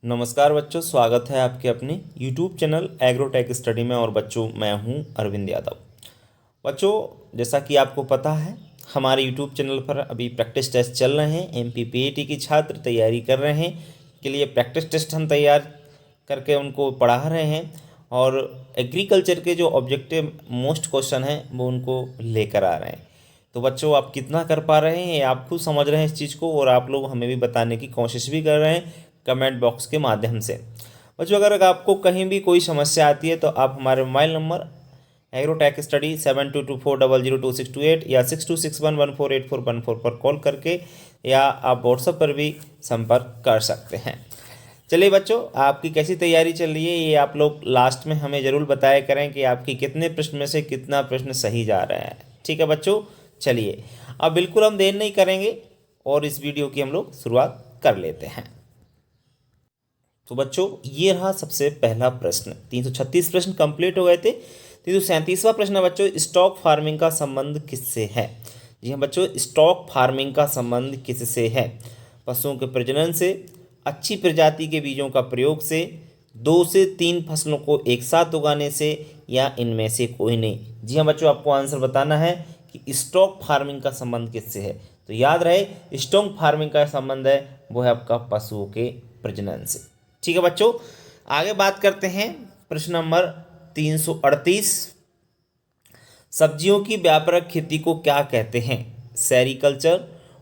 नमस्कार बच्चों, स्वागत है आपके अपने YouTube चैनल एग्रोटेक स्टडी में। और बच्चों, मैं हूं अरविंद यादव। बच्चों, जैसा कि आपको पता है, हमारे YouTube चैनल पर अभी प्रैक्टिस टेस्ट चल रहे हैं। MPPAT की छात्र तैयारी कर रहे हैं के लिए प्रैक्टिस टेस्ट हम तैयार करके उनको पढ़ा रहे हैं। और एग्रीकल्चर के जो ऑब्जेक्टिव मोस्ट क्वेश्चन हैं वो उनको लेकर आ रहे हैं। तो बच्चों, आप कितना कर पा रहे हैं आप खुद समझ रहे हैं इस चीज़ को, और आप लोग हमें भी बताने की कोशिश भी कर रहे हैं कमेंट बॉक्स के माध्यम से। बच्चों, अगर आपको कहीं भी कोई समस्या आती है तो आप हमारे मोबाइल नंबर एग्रोटेक स्टडी 7224002628 या 6261148414 पर कॉल करके या आप व्हाट्सएप पर भी संपर्क कर सकते हैं। चलिए बच्चों, आपकी कैसी तैयारी चल रही है ये आप लोग लास्ट में हमें ज़रूर बताया करें कि आपकी कितने प्रश्न में से कितना प्रश्न सही जा रहा है। ठीक है बच्चों, चलिए अब बिल्कुल हम देर नहीं करेंगे और इस वीडियो की हम लोग शुरुआत कर लेते हैं। तो बच्चों, ये रहा सबसे पहला प्रश्न। 336 प्रश्न कंप्लीट हो गए थे। 337वां प्रश्न है बच्चों, स्टॉक फार्मिंग का संबंध किससे है? जी हाँ बच्चों, स्टॉक फार्मिंग का संबंध किससे है? पशुओं के प्रजनन से, अच्छी प्रजाति के बीजों का प्रयोग से, 2 से 3 फसलों को एक साथ उगाने से, या इनमें से कोई नहीं। जी हाँ बच्चों, आपको आंसर बताना है कि स्टॉक फार्मिंग का संबंध किससे है। तो याद रहे, स्टॉक फार्मिंग का संबंध है वो है आपका पशुओं के प्रजनन से। ठीक है बच्चों, आगे बात करते हैं। प्रश्न नंबर 338, सब्जियों की व्यापारिक खेती को क्या कहते हैं? सेरीकल्चर,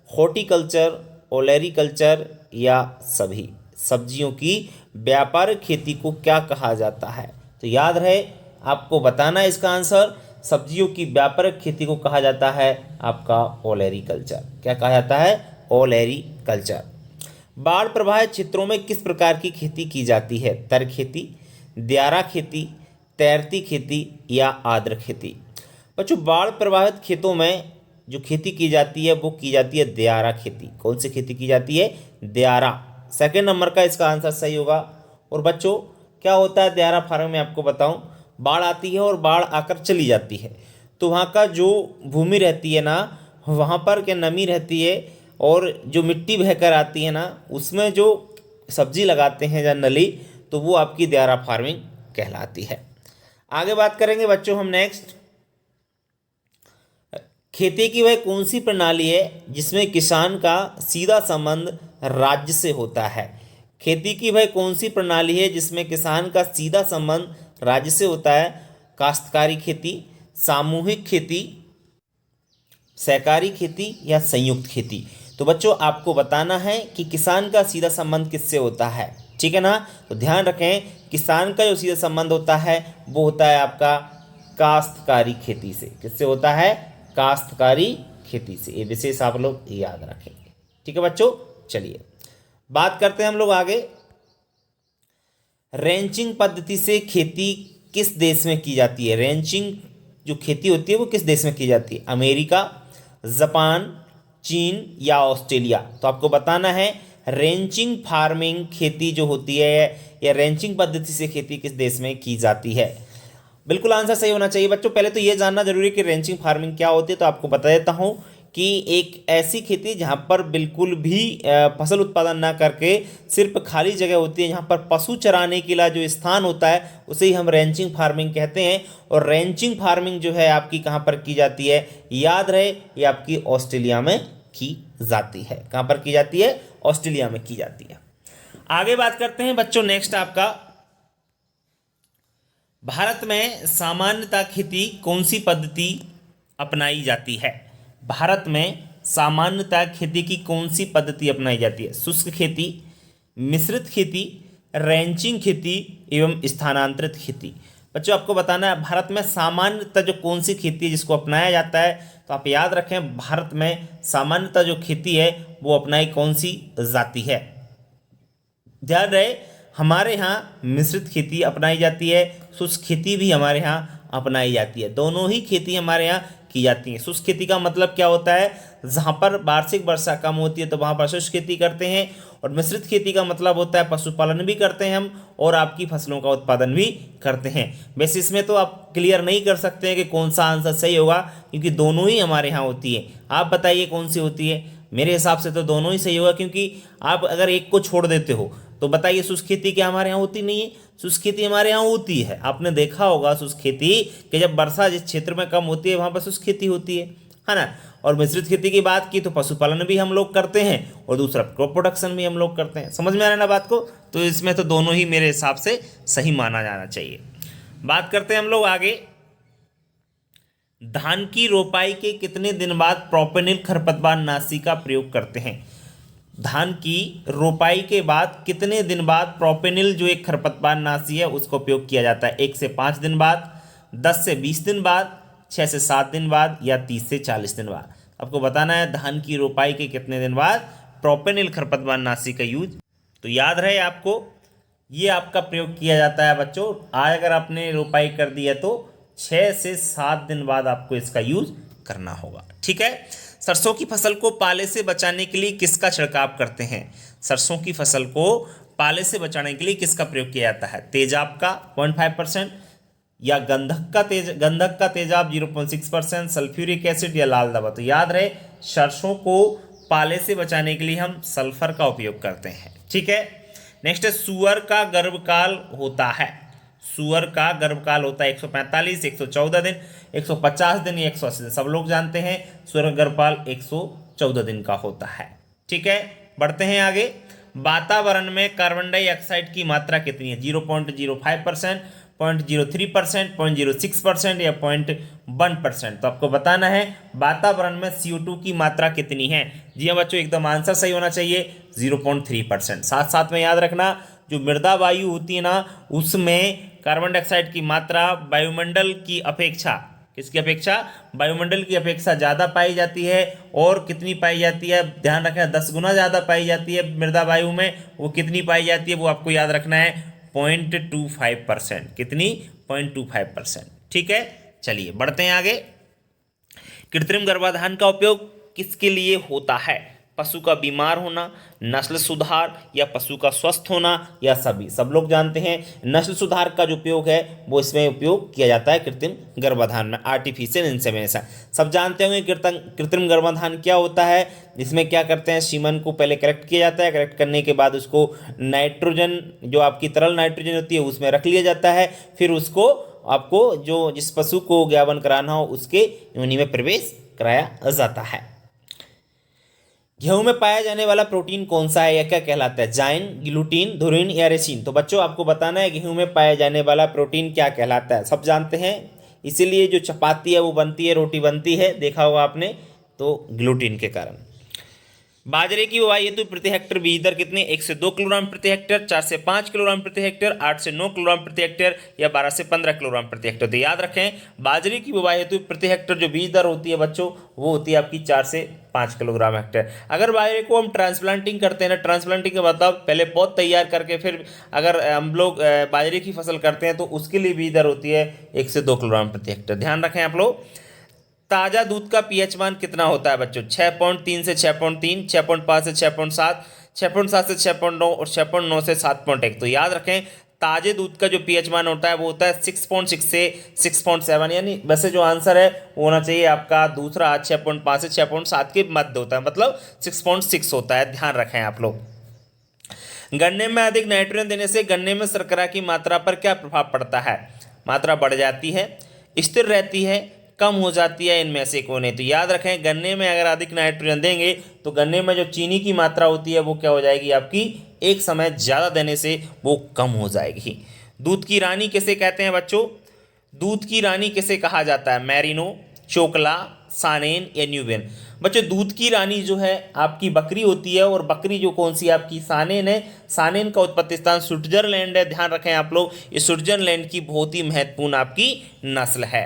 हॉर्टिकल्चर, ओलेरीकल्चर या सभी? सब्जियों की व्यापारिक खेती को क्या कहा जाता है? तो याद रहे, आपको बताना है इसका आंसर। सब्जियों की व्यापारिक खेती को कहा जाता है आपका ओलेरीकल्चर। क्या कहा जाता है? ओलेरीकल्चर। बाढ़ प्रभावित क्षेत्रों में किस प्रकार की खेती की जाती है? तर खेती, द्यारा खेती, तैरती खेती या आर्द्र खेती? बच्चों, बाढ़ प्रभावित खेतों में जो खेती की जाती है वो की जाती है द्यारा खेती। कौन सी खेती की जाती है? द्यारा। सेकंड नंबर का इसका आंसर सही होगा। और बच्चों, क्या होता है द्यारा फार्म में आपको बताऊं, बाढ़ आती है और बाढ़ आकर चली जाती है, तो वहाँ का जो भूमि रहती है ना, वहाँ पर क्या नमी रहती है, और जो मिट्टी बहकर आती है ना, उसमें जो सब्जी लगाते हैं या नली, तो वो आपकी द्यारा फार्मिंग कहलाती है। आगे बात करेंगे बच्चों हम नेक्स्ट। खेती की वह कौन सी प्रणाली है जिसमें किसान का सीधा संबंध राज्य से होता है? खेती की वह कौन सी प्रणाली है जिसमें किसान का सीधा संबंध राज्य से होता है? काश्तकारी खेती, सामूहिक खेती, सहकारी खेती या संयुक्त खेती? तो बच्चों, आपको बताना है कि किसान का सीधा संबंध किससे होता है। ठीक है ना? तो ध्यान रखें, किसान का जो सीधा संबंध होता है वो होता है आपका काश्तकारी खेती से। किससे होता है? काश्तकारी खेती से। ये विशेष आप लोग याद रखेंगे। ठीक है बच्चों, चलिए बात करते हैं हम लोग आगे। रेंचिंग पद्धति से खेती किस देश में की जाती है? रेंचिंग जो खेती होती है वो किस देश में की जाती है? अमेरिका, जापान, चीन या ऑस्ट्रेलिया? तो आपको बताना है रेंचिंग फार्मिंग खेती जो होती है या रेंचिंग पद्धति से खेती किस देश में की जाती है। बिल्कुल आंसर सही होना चाहिए बच्चों। पहले तो ये जानना जरूरी है कि रेंचिंग फार्मिंग क्या होती है। तो आपको बता देता हूँ कि एक ऐसी खेती जहाँ पर बिल्कुल भी फसल उत्पादन ना करके सिर्फ खाली जगह होती है, जहाँ पर पशु चराने के लिए जो स्थान होता है उसे ही हम रेंचिंग फार्मिंग कहते हैं। और रेंचिंग फार्मिंग जो है आपकी कहाँ पर की जाती है? याद रहे, ये आपकी ऑस्ट्रेलिया में की जाती है। कहाँ पर की जाती है? ऑस्ट्रेलिया में की जाती है। आगे बात करते हैं बच्चों नेक्स्ट आपका, भारत में सामान्यतः खेती कौन सी पद्धति अपनाई जाती है? भारत में सामान्यतः खेती की कौन सी पद्धति अपनाई जाती है? शुष्क खेती, मिश्रित खेती, रैंचिंग खेती एवं स्थानांतरित खेती? बच्चों, आपको बताना है भारत में सामान्यतः जो कौन सी खेती है जिसको अपनाया जाता है। तो आप याद रखें, भारत में सामान्यतः जो खेती है वो अपनाई कौन सी जाती है? ध्यान रहे, हमारे यहाँ मिश्रित खेती अपनाई जाती है, शुष्क खेती भी हमारे यहाँ अपनाई जाती है। दोनों ही खेती हमारे यहाँ की जाती है। शुष्क खेती का मतलब क्या होता है? जहाँ पर वार्षिक वर्षा कम होती है तो वहाँ पर शुष्क खेती करते हैं। और मिश्रित खेती का मतलब होता है पशुपालन भी करते हैं हम और आपकी फसलों का उत्पादन भी करते हैं। वैसे इसमें तो आप क्लियर नहीं कर सकते हैं कि कौन सा आंसर सही होगा, क्योंकि दोनों ही हमारे यहाँ होती है। आप बताइए कौन सी होती है? मेरे हिसाब से तो दोनों ही सही होगा, क्योंकि आप अगर एक को छोड़ देते हो, तो बताइए शुष्क खेती क्या हमारे यहाँ होती नहीं है? शुष्क खेती हमारे यहाँ होती है। आपने देखा होगा शुष्क खेती कि जब वर्षा जिस क्षेत्र में कम होती है वहाँ पर शुष्क खेती होती है ना। और मिश्रित खेती की बात की तो पशुपालन भी हम लोग करते हैं और दूसरा क्रॉप प्रोडक्शन भी हम लोग करते हैं। समझ में आ रहा है ना बात को? तो इसमें तो दोनों ही मेरे हिसाब से सही माना जाना चाहिए। बात करते हैं हम लोग आगे। धान की रोपाई के कितने दिन बाद प्रोपेनिल खरपतवार नाशी का प्रयोग करते हैं? धान की रोपाई के बाद कितने दिन बाद प्रोपेनिल जो एक खरपतवार नाशी है उसका उपयोग किया जाता है? 1 से 5 दिन बाद, 10 से 20 दिन बाद, 6 से 7 दिन बाद या 30 से 40 दिन बाद? आपको बताना है धान की रोपाई के कितने दिन बाद प्रोपेनिल खरपतवार नाशी का यूज। तो याद रहे आपको, ये आपका प्रयोग किया जाता है बच्चों। आज अगर आपने रोपाई कर दी है तो 6 से 7 दिन बाद आपको इसका यूज करना होगा। ठीक है। सरसों की फसल को पाले से बचाने के लिए किसका छिड़काव करते हैं? सरसों की फसल को पाले से बचाने के लिए किसका प्रयोग किया जाता है? तेजाब का 0.5% या गंधक का तेजाब 0.6%, सल्फ्यूरिक एसिड या लाल दवा? तो याद रहे सरसों को पाले से बचाने के लिए हम सल्फर का उपयोग करते हैं। ठीक है। नेक्स्ट है सुअर का गर्भकाल होता है। सुअर का गर्भकाल होता है 145, 114 दिन, 150 दिन या 180 दिन। सब लोग जानते हैं सुअर का गर्भकाल 114 दिन का होता है। ठीक है। बढ़ते हैं आगे। वातावरण में कार्बन डाइऑक्साइड की मात्रा कितनी है? 0.05%, 0.03%, 0.06% या 0.1%? तो आपको बताना है वातावरण में CO2 की मात्रा कितनी है। जी हाँ बच्चों, एकदम आंसर सही होना चाहिए, 0.3%। साथ साथ में याद रखना जो मृदा वायु होती है ना उसमें कार्बन डाइऑक्साइड की मात्रा वायुमंडल की अपेक्षा, किसकी अपेक्षा? वायुमंडल की अपेक्षा ज़्यादा पाई जाती है। और कितनी पाई जाती है? ध्यान रखना 10 गुना ज़्यादा पाई जाती है मृदा वायु में। वो कितनी पाई जाती है वो आपको याद रखना है, 0.25%। कितनी? 0.25%। ठीक है। चलिए बढ़ते हैं आगे। कृत्रिम गर्भाधान का उपयोग किसके लिए होता है? पशु का बीमार होना, नस्ल सुधार या पशु का स्वस्थ होना या सभी? सब लोग जानते हैं नस्ल सुधार का जो उपयोग है वो इसमें उपयोग किया जाता है कृत्रिम गर्भाधान में, आर्टिफिशियल इंसेमिनेशन। सब जानते होंगे कृत्रिम गर्भाधान क्या होता है। जिसमें क्या करते हैं, सीमन को पहले कलेक्ट किया जाता है, कलेक्ट करने के बाद उसको नाइट्रोजन जो आपकी तरल नाइट्रोजन होती है उसमें रख लिया जाता है। फिर उसको आपको जो जिस पशु को ज्ञापन कराना हो उसके योनि में प्रवेश कराया जाता है। गेहूं में पाया जाने वाला प्रोटीन कौन सा है या क्या कहलाता है? जाइन, ग्लूटीन, धुरीन या रेसिन? तो बच्चों आपको बताना है गेहूं में पाया जाने वाला प्रोटीन क्या कहलाता है। सब जानते हैं, इसीलिए जो चपाती है वो बनती है, रोटी बनती है, देखा होगा आपने, तो ग्लूटीन के कारण। बाजरे की बुवाई हेतु प्रति हेक्टेयर बीज दर कितनी? 1 से 2 किलोग्राम प्रति हेक्टेयर, 4 से 5 किलोग्राम प्रति हेक्टेयर, 8 से 9 किलोग्राम प्रति हेक्टेयर या 12 से 15 किलोग्राम प्रति हेक्टेयर? तो याद रखें बाजरे की बुवाई हेतु प्रति हेक्टेयर जो बीज दर होती है बच्चों वो होती है आपकी 4 से 5 किलोग्राम हेक्टेयर। अगर बाजरे को हम ट्रांसप्लांटिंग करते हैं ना, ट्रांसप्लांटिंग का मतलब पहले पौध तैयार करके फिर अगर हम लोग बाजरे की फसल करते हैं तो उसके लिए बीज दर होती है 1 से 2 किलोग्राम प्रति हेक्टेयर। ध्यान रखें आप लोग। ताज़ा दूध का पीएच मान कितना होता है बच्चों? 6.3 से 6.3, 6.5 से 6.7, 6.7 से 6.9 और 6.9 से 7.1। तो याद रखें ताजे दूध का जो पीएच मान होता है वो होता है 6.6 से 6.7, यानी वैसे जो आंसर है वो होना चाहिए आपका दूसरा 6.5 से 6.7 के मध्य होता है, मतलब 6.6 होता है। ध्यान रखें आप लोग। गन्ने में अधिक नाइट्रोजन देने से गन्ने में शर्करा की मात्रा पर क्या प्रभाव पड़ता है? मात्रा बढ़ जाती है, स्थिर रहती है, कम हो जाती है, इनमें से कौन है? तो याद रखें गन्ने में अगर अधिक नाइट्रोजन देंगे तो गन्ने में जो चीनी की मात्रा होती है वो क्या हो जाएगी आपकी, एक समय ज़्यादा देने से वो कम हो जाएगी। दूध की रानी किसे कहते हैं बच्चों? दूध की रानी किसे कहा जाता है? मैरिनो, चोकला, सानेन या न्यूबियन? बच्चों दूध की रानी जो है आपकी बकरी होती है, और बकरी जो कौन सी आपकी सानेन है। सानेन का उत्पत्ति स्थान स्विट्जरलैंड है। ध्यान रखें आप लोग, ये स्विट्जरलैंड की बहुत ही महत्वपूर्ण आपकी नस्ल है।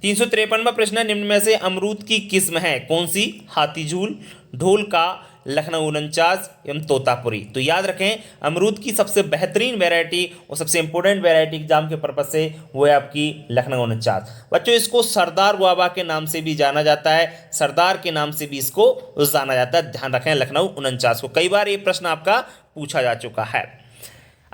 353वां प्रश्न, निम्न में से अमरूद की किस्म है कौन सी? हाथीझूल, ढोलका, लखनऊ 49 एवं तोतापुरी? तो याद रखें अमरूद की सबसे बेहतरीन वैरायटी और सबसे इंपॉर्टेंट वैरायटी एग्जाम के पर्पज से वो है आपकी लखनऊ 49। बच्चों इसको सरदार गुआवा के नाम से भी जाना जाता है, सरदार के नाम से भी इसको जाना जाता है। ध्यान रखें लखनऊ 49 को, कई बार ये प्रश्न आपका पूछा जा चुका है।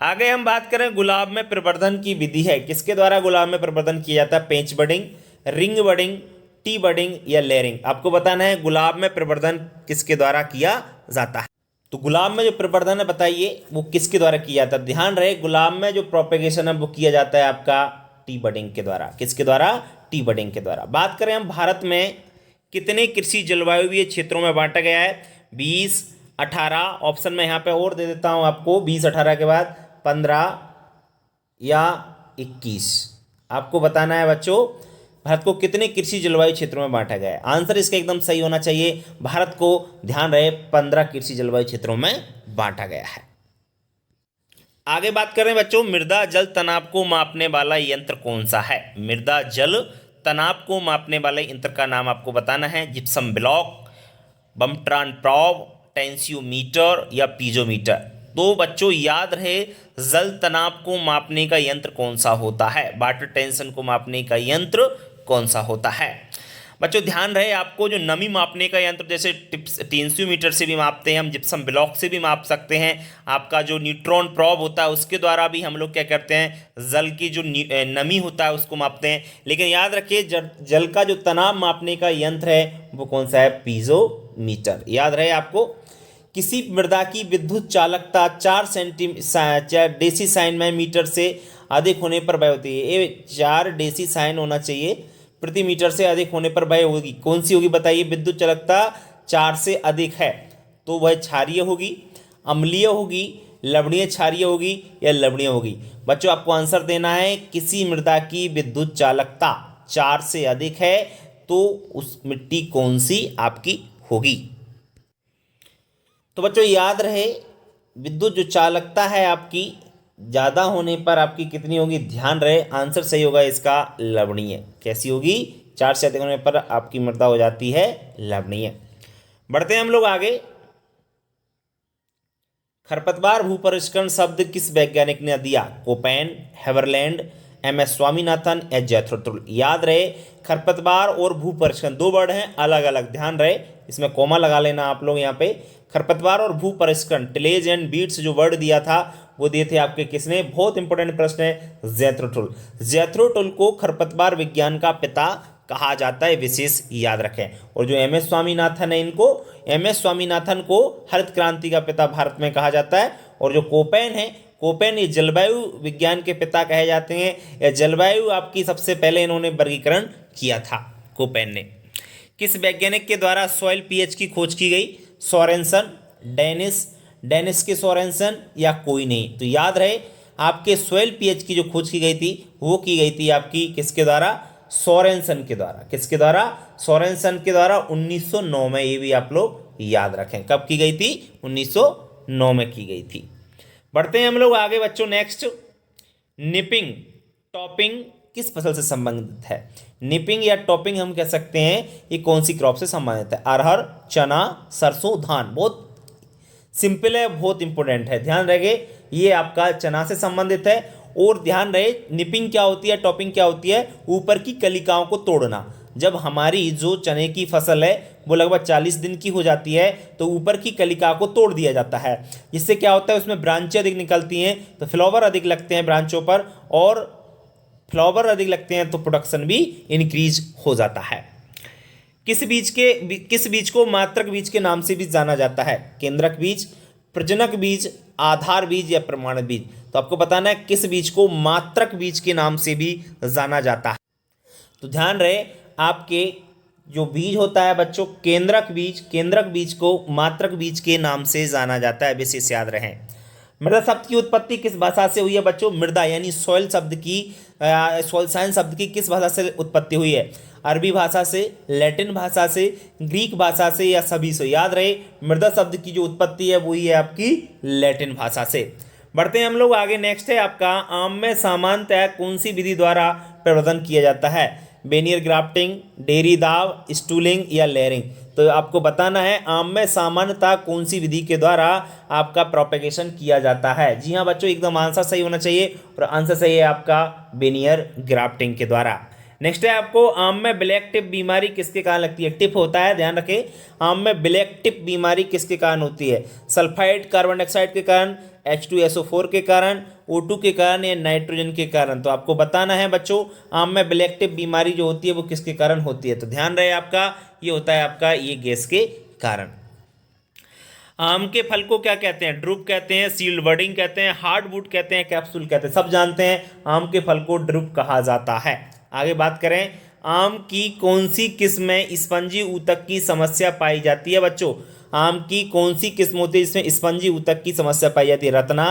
आगे हम बात करें गुलाब में प्रवर्धन की विधि है, किसके द्वारा गुलाब में प्रवर्धन किया जाता है? Patch budding, ring budding, T budding या लेयरिंग? आपको बताना है गुलाब में प्रवर्धन किसके द्वारा किया जाता है। तो गुलाब में जो प्रवर्धन है बताइए वो किसके द्वारा किया जाता है? ध्यान रहे गुलाब में जो प्रोपेगेशन है वो किया जाता है आपका टी बडिंग के द्वारा। किसके द्वारा? टी बडिंग के द्वारा। बात करें हम भारत में कितने कृषि जलवायुवीय क्षेत्रों में बांटा गया है? 20, 18 ऑप्शन में यहाँ पे और दे देता हूँ आपको, 20, 18 के बाद 15 या 21 आपको बताना है बच्चों भारत को कितने कृषि जलवायु क्षेत्रों में बांटा गया है। आंसर इसका एकदम सही होना चाहिए, भारत को ध्यान रहे 15 कृषि जलवायु क्षेत्रों में बांटा गया है। आगे बात करें बच्चों, मृदा जल तनाव को मापने वाला यंत्र कौन सा है? मृदा जल तनाव को मापने वाले यंत्र का नाम आपको बताना है। जिप्सम ब्लॉक, बमट्रॉन प्रोब, टेंसियोमीटर या पीजोमीटर। तो बच्चों याद रहे जल तनाव को मापने का यंत्र कौन सा होता है, वाटर टेंशन को मापने का यंत्र कौन सा होता है। बच्चों ध्यान रहे आपको जो नमी मापने का यंत्र जैसे टेंसियोमीटर से भी मापते हैं हम, जिप्सम ब्लॉक से भी माप सकते हैं, आपका जो न्यूट्रॉन प्रोब होता है उसके द्वारा भी हम लोग क्या करते हैं जल की जो नमी होता है उसको मापते हैं। लेकिन याद रखिए जल का जो तनाव मापने का यंत्र है वो कौन सा है? पीजोमीटर। याद रहे आपको किसी मृदा की विद्युत चालकता 4 डेसीसाइन से अधिक होने पर वह होती है। ये 4 डेसीसाइन होना चाहिए प्रति मीटर से अधिक होने पर वह होगी। कौन सी होगी बताइए? विद्युत चालकता 4 से अधिक है तो वह क्षारीय होगी, अम्लीय होगी, लवणीय क्षारीय होगी या लवणीय होगी। बच्चों आपको आंसर देना है किसी मृदा की विद्युत चालकता 4 से अधिक है तो उस मिट्टी कौन सी आपकी होगी। तो बच्चों याद रहे विद्युत जो चालकता है आपकी ज़्यादा होने पर आपकी कितनी होगी? ध्यान रहे आंसर सही होगा इसका लवणीय। कैसी होगी? 4 से अधिक होने पर आपकी मृदा हो जाती है लवणीय। बढ़ते हैं हम लोग आगे। खरपतवार भूपरिष्करण शब्द किस वैज्ञानिक ने दिया? Koppen, हेवरलैंड, MS. स्वामीनाथन या जैथरो टुल। याद रहे खरपतवार और भूपरिष्करण 2 वर्ड हैं अलग अलग, ध्यान रहे इसमें कॉमा लगा लेना आप लोग। यहाँ पे खरपतवार और भूपरिष्करण टिलेज एंड बीट्स जो वर्ड दिया था वो दिए थे आपके किसने? बहुत इंपॉर्टेंट प्रश्न है, जैथरो टुल। जैथरो टुल को खरपतवार विज्ञान का पिता कहा जाता है, विशेष याद रखें। और जो एम.एस. स्वामीनाथन है इनको एम.एस. स्वामीनाथन को हरित क्रांति का पिता भारत में कहा जाता है। और जो कोपेन है, कोपेन ये जलवायु विज्ञान के पिता कहे जाते हैं। या जलवायु आपकी सबसे पहले इन्होंने वर्गीकरण किया था कोपेन ने। किस वैज्ञानिक के द्वारा सॉइल पीएच की खोज की गई? सोरेनसन, डेनिस के सोरेनसन या कोई नहीं। तो याद रहे आपके सॉइल पीएच की जो खोज की गई थी वो की गई थी आपकी किसके द्वारा? सोरेनसन के द्वारा। किसके द्वारा? सोरेनसन के द्वारा 1909 में। ये भी आप लोग याद रखें कब की गई थी? 1909 में की गई थी। बढ़ते हैं हम लोग आगे बच्चों। नेक्स्ट, निपिंग टॉपिंग किस फसल से संबंधित है? निपिंग या टॉपिंग हम कह सकते हैं ये कौन सी क्रॉप से संबंधित है? अरहर, चना, सरसों, धान। बहुत सिंपल है, बहुत इंपॉर्टेंट है, ध्यान रखिए ये आपका चना से संबंधित है। और ध्यान रहे निपिंग क्या होती है, टॉपिंग क्या होती है? ऊपर की कलिकाओं को तोड़ना। जब हमारी जो चने की फसल है वो लगभग 40 दिन की हो जाती है तो ऊपर की कलिका को तोड़ दिया जाता है, जिससे क्या होता है उसमें ब्रांचें अधिक निकलती हैं तो फ्लावर अधिक लगते हैं ब्रांचों पर, और फ्लावर अधिक लगते हैं तो प्रोडक्शन भी इंक्रीज हो जाता है। किस बीज को मात्रक बीज के नाम से भी जाना जाता है? केंद्रक बीज, प्रजनक बीज, आधार बीज या प्रमाण बीज। तो आपको बताना है किस बीज को मात्रक बीज के नाम से भी जाना जाता है। तो ध्यान रहे आपके जो बीज होता है बच्चों केंद्रक बीज को मात्रक बीज के नाम से जाना जाता है, विशेष याद रहे। मृदा शब्द की उत्पत्ति किस भाषा से हुई है बच्चों? मृदा यानी सॉइल शब्द की सॉइल साइंस शब्द की किस भाषा से उत्पत्ति हुई है? अरबी भाषा से, लैटिन भाषा से, ग्रीक भाषा से या सभी से? याद रहे मृदा शब्द की जो उत्पत्ति है वही है आपकी लैटिन भाषा से। बढ़ते हैं हम लोग आगे। नेक्स्ट है आपका आम में सामान्यतः कौन सी विधि द्वारा प्रवर्धन किया जाता है? बेनियर ग्राफ्टिंग, डेयरी दाव, स्टूलिंग या लेयरिंग। तो आपको बताना है आम में सामान्यतः कौन सी विधि के द्वारा आपका प्रोपेगेशन किया जाता है। जी हाँ बच्चों एकदम आंसर सही होना चाहिए और आंसर सही है आपका बेनियर ग्राफ्टिंग के द्वारा। नेक्स्ट है आपको आम में ब्लैक टिप बीमारी किसके कारण लगती है? टिप होता है, ध्यान रखें। आम में ब्लैक टिप बीमारी किसके कारण होती है? सल्फाइड कार्बन डाइऑक्साइड के कारण, H2SO4 के कारण, O2 के कारण या नाइट्रोजन के कारण। तो आपको बताना है बच्चों आम में ब्लैक टिप बीमारी जो होती है वो किसके कारण होती है? तो ध्यान रहे आपका ये होता है आपका ये गैस के कारण। आम के फल को क्या कहते हैं? ड्रुप कहते हैं, सील्ड बडिंग कहते हैं, हार्डवुड कहते हैं, कैप्सूल कहते हैं। सब जानते हैं आम के फल को ड्रुप कहा जाता है। आगे बात करें, आम की कौन सी किस्म में स्पंजी ऊतक की समस्या पाई जाती है बच्चों? आम की कौन सी किस्म होती है इसमें स्पंजी ऊतक की समस्या पाई जाती है? रत्ना,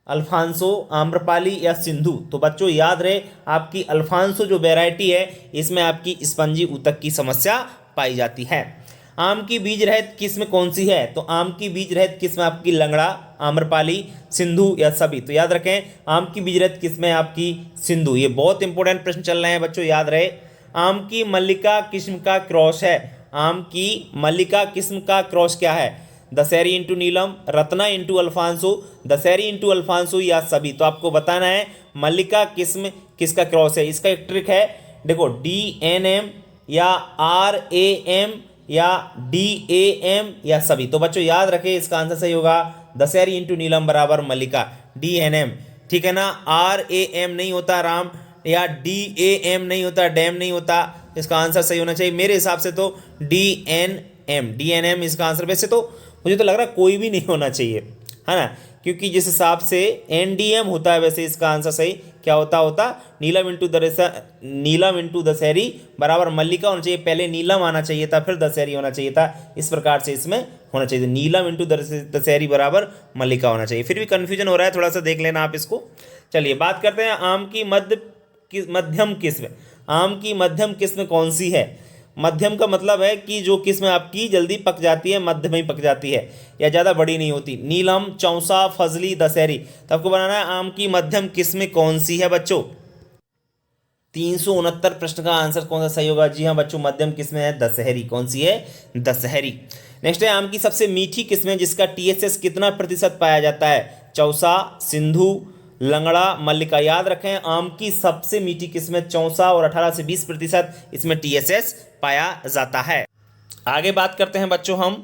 अल्फांसो, आम्रपाली या सिंधु? तो बच्चों याद रहे, आपकी अल्फांसो जो वैरायटी है इसमें आपकी स्पंजी ऊतक की समस्या पाई जाती है। आम की बीज रहित किस्म कौन सी है? तो आम की बीज रहित किस्म आपकी लंगड़ा, आम्रपाली, सिंधु या सभी? तो याद रखें, आम की बीज रहित किस्म है आपकी सिंधु। ये बहुत इंपॉर्टेंट प्रश्न चल रहे हैं बच्चों, याद रहे। आम की मल्लिका किस्म का क्रॉस है। आम की मल्लिका किस्म का क्रॉस क्या है? Dashehari into Neelam, Ratna into Alphonso, Dashehari into Alphonso या सभी? तो आपको बताना है मल्लिका किस्म किसका क्रॉस है। इसका एक ट्रिक है, देखो, DNM या RAM या DAM या सभी? तो बच्चों याद रखें, इसका आंसर सही होगा दशहरी इंटू नीलम बराबर मल्लिका, DNM। ठीक है ना, RAM नहीं होता राम, या DAM नहीं होता डैम नहीं होता। इसका आंसर सही होना चाहिए मेरे हिसाब से तो DNM इसका आंसर। वैसे तो मुझे तो लग रहा है कोई भी नहीं होना चाहिए, है ना, क्योंकि जिस हिसाब से NDM होता है वैसे इसका आंसर सही क्या होता नीलम इंटू दशहरी बराबर मल्लिका होना चाहिए। पहले नीलम आना चाहिए था, फिर दशहरी होना चाहिए था। इस प्रकार से इसमें होना चाहिए, नीलम इंटू दशहरी बराबर मल्लिका होना चाहिए। फिर भी कन्फ्यूजन हो रहा है, थोड़ा सा देख लेना आप इसको। चलिए बात करते हैं आम की मध्यम किस्म। आम की मध्यम किस्म कौन सी है? मध्यम का मतलब है कि जो किस्म आपकी जल्दी पक जाती है, मध्य में ही पक जाती है या ज़्यादा बड़ी नहीं होती। नीलम, चौसा, फजली, दशहरी? तो आपको बनाना है आम की मध्यम किस्म कौन सी है बच्चों। 369 प्रश्न का आंसर कौन सा सही होगा? जी हाँ बच्चों, मध्यम किस्म है दशहरी। कौन सी है? दशहरी। नेक्स्ट है, आम की सबसे मीठी किस्म है जिसका TSS कितना प्रतिशत पाया जाता है? चौसा, सिंधु, लंगड़ा, मल्लिका? याद रखें, आम की सबसे मीठी किस्म चौसा और 18 से 20% इसमें TSS पाया जाता है। आगे बात करते हैं बच्चों हम,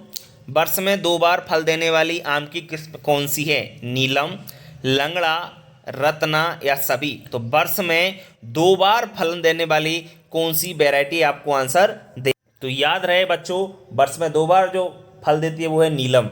वर्ष में 2 बार फल देने वाली आम की किस्म कौन सी है? नीलम, लंगड़ा, रत्ना या सभी? तो वर्ष में 2 बार फल देने वाली कौन सी वैरायटी आपको आंसर दे? तो याद रहे बच्चों, वर्ष में 2 बार जो फल देती है वो है नीलम।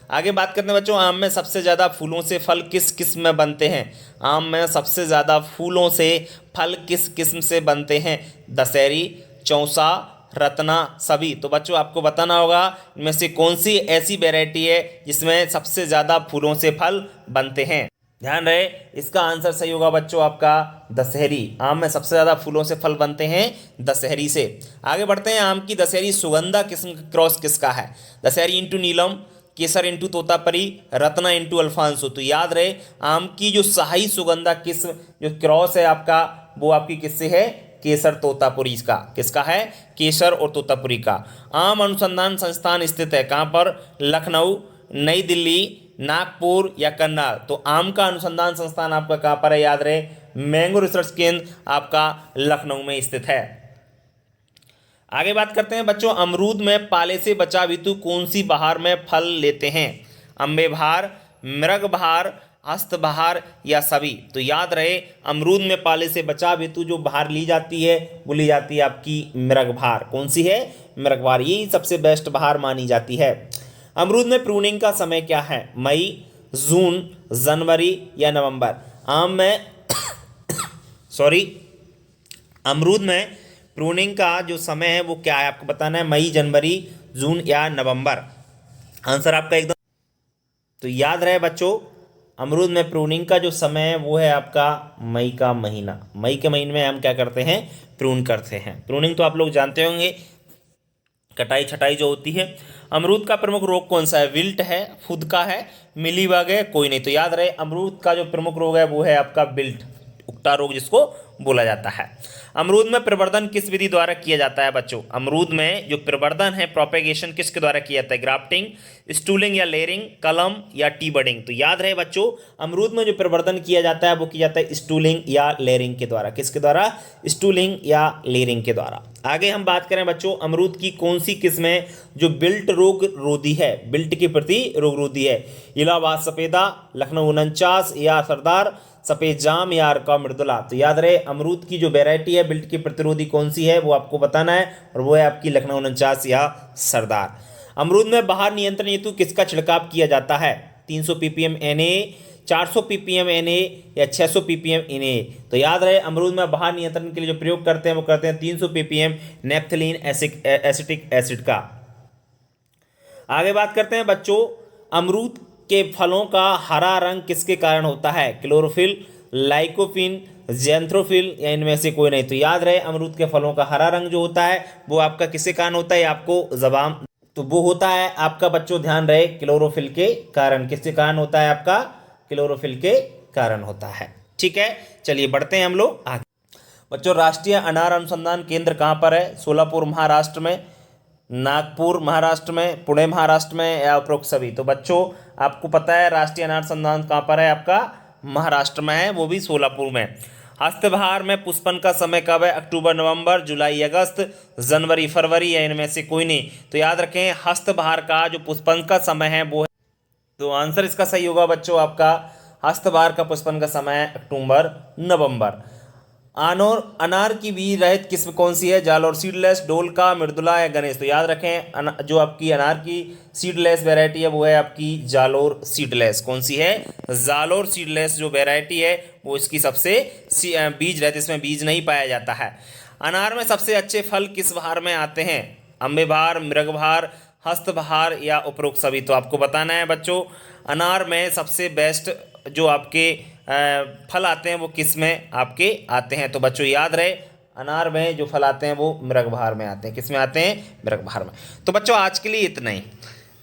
आगे बात करते हैं बच्चों, आम में सबसे ज़्यादा फूलों से फल किस किस्म में बनते हैं? आम में सबसे ज़्यादा फूलों से फल किस किस्म से बनते हैं? दशहरी, चौसा, रत्ना, सभी? तो बच्चों आपको बताना होगा इनमें से कौन सी ऐसी वैरायटी है जिसमें सबसे ज़्यादा फूलों से फल बनते हैं। ध्यान रहे, इसका आंसर सही होगा बच्चों आपका दशहरी। आम में सबसे ज़्यादा फूलों से फल बनते हैं दशहरी से। आगे बढ़ते हैं, आम की दशहरी सुगंधा किस्म का क्रॉस किसका है? Dashehari into Neelam, Kesar into Totapuri, Ratna into Alphonso? तो याद रहे, आम की जो शाही सुगंधा किस्म जो क्रॉस है आपका, वो आपकी किससे है? केसर तोतापुरी का। किसका है? केसर और तोतापुरी का। आम अनुसंधान संस्थान स्थित है कहाँ पर? लखनऊ, नई दिल्ली, नागपुर या करनाल? तो आम का अनुसंधान संस्थान आपका कहाँ पर है? याद रहे, मैंगो रिसर्च केंद्र आपका लखनऊ में स्थित है। आगे बात करते हैं बच्चों, अमरूद में पाले से बचाव हेतु कौन सी बहार में फल लेते हैं? अम्बे बहार, मृग बहार, हस्त बहार या सभी? तो याद रहे, अमरूद में पाले से बचाव हेतु जो बहार ली जाती है वो ली जाती है आपकी मृग बहार। कौन सी है? मृग बहार। यही सबसे बेस्ट बहार मानी जाती है। अमरूद में प्रूनिंग का समय क्या है? मई, जून, जनवरी या नवंबर? आम में अमरूद में प्रूनिंग का जो समय है वो क्या है आपको बताना है? मई, जनवरी, जून या नवंबर? आंसर आपका एकदम। तो याद रहे बच्चों, अमरूद में प्रूनिंग का जो समय है वो है आपका मई का महीना। मई के महीने में हम क्या करते हैं? प्रून करते हैं। प्रूनिंग तो आप लोग जानते होंगे, कटाई छटाई जो होती है। अमरूद का प्रमुख रोग कौन सा है? विल्ट है, फुदका है, मिलीबग है, कोई नहीं? तो याद रहे, अमरूद का जो प्रमुख रोग है वो है आपका विल्ट, उकटा रोग जिसको बोला जाता है। अमरूद में प्रवर्धन किस विधि द्वारा किया जाता है बच्चों? अमरूद में जो प्रवर्धन है, प्रोपेगेशन, किसके द्वारा किया जाता है? ग्राफ्टिंग, स्टूलिंग या लेयरिंग, कलम या टी बडिंग? तो याद रहे बच्चों, अमरूद में जो प्रवर्धन किया जाता है वो किया जाता है स्टूलिंग या लेयरिंग के द्वारा। किसके द्वारा? स्टूलिंग या लेयरिंग के द्वारा। आगे हम बात करें बच्चों, अमरूद की कौन सी किस्म है जो बिल्ट रोग रोधी है? बिल्ट के प्रति रोग रोधी है? इलाहाबाद सफेदा, लखनऊ 49 या सरदार, सफेद जाम या अर्का मृदुला? तो याद रहे, अमरूद की जो वेराइटी है बिल्ट की प्रतिरोधी कौन सी है वो आपको बताना है, और वो है आपकी लखनऊ 49 या सरदार। अमरूद में बाहर नियंत्रण हेतु किसका छिड़काव किया जाता है? 300 ppm Na, 400 ppm Na या 600 ppm Na? तो याद रहे अमरूद में बाहर नियंत्रण के लिए जो प्रयोग करते हैं वो करते हैं 300 ppm नेप्थलीन एसिटिक एसिड का। आगे बात करते हैं बच्चों, अमरूद के फलों का हरा रंग किसके कारण होता है? क्लोरोफिल, लाइकोपिन, ज़ैंथ्रोफिल या इनमें से कोई नहीं? तो याद रहे अमरूद के फलों का हरा रंग जो होता है वो आपका किसके कारण होता है? आपको जबान, तो वो होता है आपका बच्चों ध्यान रहे क्लोरोफिल के कारण। किसके कारण होता है? आपका क्लोरोफिल के कारण होता है। ठीक है, चलिए बढ़ते हैं हम लोग आगे। बच्चों राष्ट्रीय अनार अनुसंधान केंद्र कहाँ पर है? सोलापुर महाराष्ट्र में, नागपुर महाराष्ट्र में, पुणे महाराष्ट्र में या उपरोक्त सभी? तो बच्चों आपको पता है राष्ट्रीय अनार अनुसंधान कहाँ पर है? आपका महाराष्ट्र में है, वो भी सोलापुर में। हस्तबहार में पुष्पन का समय कब है? अक्टूबर नवंबर, जुलाई अगस्त, जनवरी फरवरी या इनमें से कोई नहीं? तो याद रखें हस्तबहार का जो पुष्पन का समय है वो है, तो आंसर इसका सही होगा बच्चों आपका हस्तबहार का पुष्पन का समय है अक्टूबर नवंबर। अनार की बीज रहित किस्म कौन सी है? जालोर सीडलेस, डोलका, मृदुला या गणेश? तो याद रखें जो आपकी अनार की सीडलेस वैरायटी है वो है आपकी जालोर सीडलेस। कौन सी है? जालोर सीडलेस जो वैरायटी है वो इसकी सबसे बीज रहित, इसमें बीज नहीं पाया जाता है। अनार में सबसे अच्छे फल किस बहार में आते हैं? अम्बे बहार, मृग बहार, हस्त बहार या उपरोक्त सभी? तो आपको बताना है बच्चों अनार में सबसे बेस्ट जो आपके फल आते हैं वो किस में आपके आते हैं? तो बच्चों याद रहे अनार में जो फल आते हैं वो मृग बहार में आते हैं। किस में आते हैं? मृग बहार में। तो बच्चों आज के लिए इतना ही,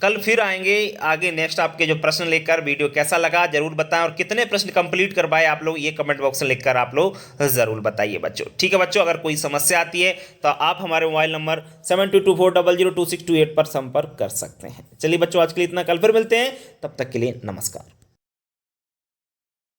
कल फिर आएंगे आगे नेक्स्ट आपके जो प्रश्न लेकर। वीडियो कैसा लगा जरूर बताएं और कितने प्रश्न कंप्लीट कर पाए आप लोग ये कमेंट बॉक्स में लिखकर आप लोग जरूर बताइए बच्चों। ठीक है बच्चों, अगर कोई समस्या आती है तो आप हमारे मोबाइल नंबर 7224002628 पर संपर्क कर सकते हैं। चलिए बच्चों आज के लिए इतना, कल फिर मिलते हैं, तब तक के लिए नमस्कार।